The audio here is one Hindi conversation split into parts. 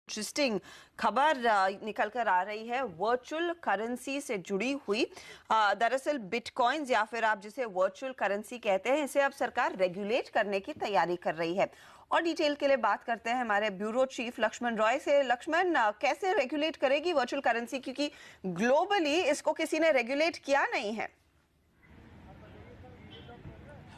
इंटरेस्टिंग खबर निकल कर आ रही है वर्चुअल करेंसी से जुड़ी हुई। दरअसल बिटकॉइंस या फिर आप जिसे वर्चुअल करेंसी कहते हैं, इसे अब सरकार रेगुलेट करने की तैयारी कर रही है। और डिटेल के लिए बात करते हैं हमारे ब्यूरो चीफ लक्ष्मण रॉय से। लक्ष्मण, कैसे रेगुलेट करेगी वर्चुअल करेंसी, क्योंकि ग्लोबली इसको किसी ने रेगुलेट किया नहीं है।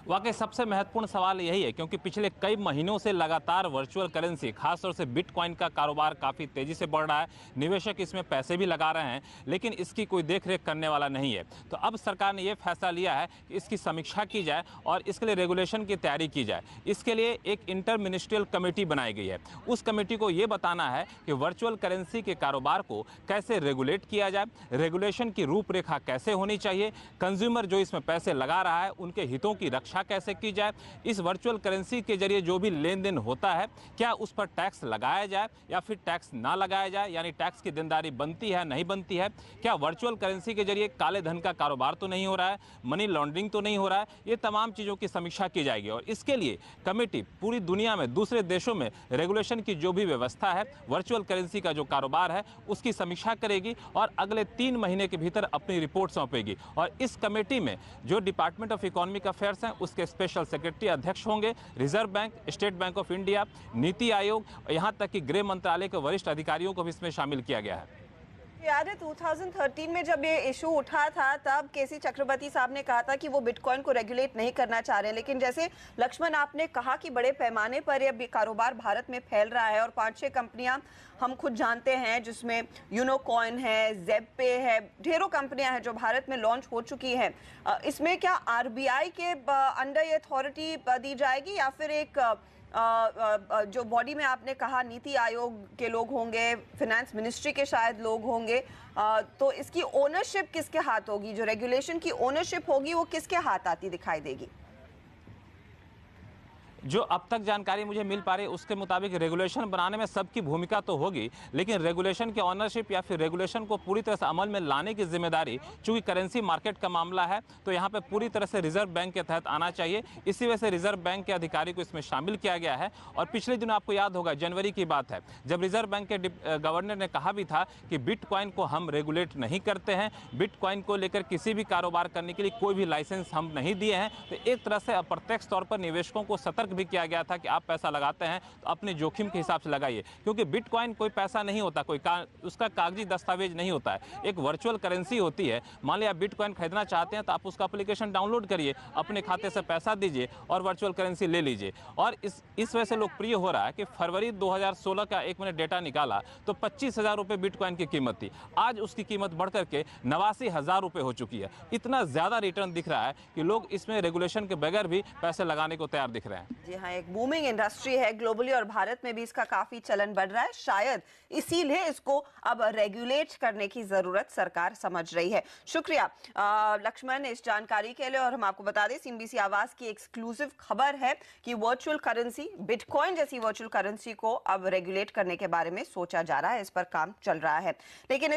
वाकई सबसे महत्वपूर्ण सवाल यही है, क्योंकि पिछले कई महीनों से लगातार वर्चुअल करेंसी खासतौर से बिटकॉइन का कारोबार काफ़ी तेज़ी से बढ़ रहा है। निवेशक इसमें पैसे भी लगा रहे हैं, लेकिन इसकी कोई देखरेख करने वाला नहीं है। तो अब सरकार ने यह फैसला लिया है कि इसकी समीक्षा की जाए और इसके लिए रेगुलेशन की तैयारी की जाए। इसके लिए एक इंटर मिनिस्ट्रियल कमेटी बनाई गई है। उस कमेटी को ये बताना है कि वर्चुअल करेंसी के कारोबार को कैसे रेगुलेट किया जाए, रेगुलेशन की रूपरेखा कैसे होनी चाहिए, कंज्यूमर जो इसमें पैसे लगा रहा है उनके हितों की रक्षा कैसे की जाए, इस वर्चुअल करेंसी के जरिए जो भी लेन देन होता है क्या उस पर टैक्स लगाया जाए या फिर टैक्स ना लगाया जाए, यानी टैक्स की देनदारी बनती है नहीं बनती है, क्या वर्चुअल करेंसी के जरिए काले धन का कारोबार तो नहीं हो रहा है, मनी लॉन्ड्रिंग तो नहीं हो रहा है। ये तमाम चीज़ों की समीक्षा की जाएगी और इसके लिए कमेटी पूरी दुनिया में दूसरे देशों में रेगुलेशन की जो भी व्यवस्था है, वर्चुअल करेंसी का जो कारोबार है उसकी समीक्षा करेगी और अगले 3 महीने के भीतर अपनी रिपोर्ट सौंपेगी। और इस कमेटी में जो डिपार्टमेंट ऑफ इकोनॉमिक अफेयर्स हैं उसके स्पेशल सेक्रेटरी अध्यक्ष होंगे, reserve bank, state bank of India, NITI Aayog, यहां तक कि गृह मंत्रालय के वरिष्ठ अधिकारियों को भी इसमें शामिल किया गया है। याद है 2013 में जब ये इशू उठा था, तब केसी चक्रवर्ती साहब ने कहा था कि वो बिटकॉइन को रेगुलेट नहीं करना चाह रहे। लेकिन जैसे लक्ष्मण आपने कहा कि बड़े पैमाने पर ये कारोबार भारत में फैल रहा है और 5-6 कंपनियां हम खुद जानते हैं, जिसमें यूनोकॉइन है, ज़ेपे है, ढेरों कंपनियां हैं जो भारत में लॉन्च हो चुकी हैं। इसमें क्या आरबीआई के अंडर ये अथॉरिटी दी जाएगी या फिर एक जो बॉडी में आपने कहा नीति आयोग के लोग होंगे, फिनेंस मिनिस्ट्री के शायद लोग होंगे, तो इसकी ओनरशिप किसके हाथ होगी? जो रेगुलेशन की ओनरशिप होगी वो किसके हाथ आती दिखाई देगी? जो अब तक जानकारी मुझे मिल पा रही है उसके मुताबिक रेगुलेशन बनाने में सबकी भूमिका तो होगी, लेकिन रेगुलेशन की ऑनरशिप या फिर रेगुलेशन को पूरी तरह से अमल में लाने की जिम्मेदारी, चूंकि करेंसी मार्केट का मामला है तो यहाँ पे पूरी तरह से रिजर्व बैंक के तहत आना चाहिए। इसी वजह से रिजर्व बैंक के अधिकारी को इसमें शामिल किया गया है। और पिछले दिनों आपको याद होगा, जनवरी की बात है, जब रिजर्व बैंक के गवर्नर ने कहा भी था कि बिटकॉइन को हम रेगुलेट नहीं करते हैं, बिटकॉइन को लेकर किसी भी कारोबार करने के लिए कोई भी लाइसेंस हम नहीं दिए हैं। तो एक तरह से अप्रत्यक्ष तौर पर निवेशकों को सतर्क भी किया गया था कि आप पैसा लगाते हैं तो अपने जोखिम के हिसाब से लगाइए, क्योंकि बिटकॉइन कोई पैसा नहीं होता, उसका कागजी दस्तावेज नहीं होता है, एक वर्चुअल करेंसी होती है। मान लिया बिटकॉइन खरीदना चाहते हैं तो आप उसका एप्लीकेशन डाउनलोड करिए, अपने खाते से पैसा दीजिए और वर्चुअल करेंसी ले लीजिए। और इस वजह से लोकप्रिय हो रहा है कि फरवरी 2016 का एक मैंने डेटा निकाला तो 25,000 रुपये बिटकॉइन की कीमत थी, आज उसकी कीमत बढ़कर के 89,000 रुपये हो चुकी है। इतना ज्यादा रिटर्न दिख रहा है कि लोग इसमें रेगुलेशन के बगैर भी पैसे लगाने को तैयार दिख रहे हैं। जी हाँ, एक बूमिंग इंडस्ट्री है ग्लोबली और भारत में भी इसका काफी चलन बढ़ रहा है। शायद इसीलिए इसको अब रेगुलेट करने की जरूरत सरकार समझ रही है। शुक्रिया लक्ष्मण इस जानकारी के लिए। और हम आपको बता दें, सीएनबीसी आवाज की एक्सक्लूसिव खबर है कि वर्चुअल करेंसी, बिटकॉइन जैसी वर्चुअल करेंसी को अब रेगुलेट करने के बारे में सोचा जा रहा है, इस पर काम चल रहा है। लेकिन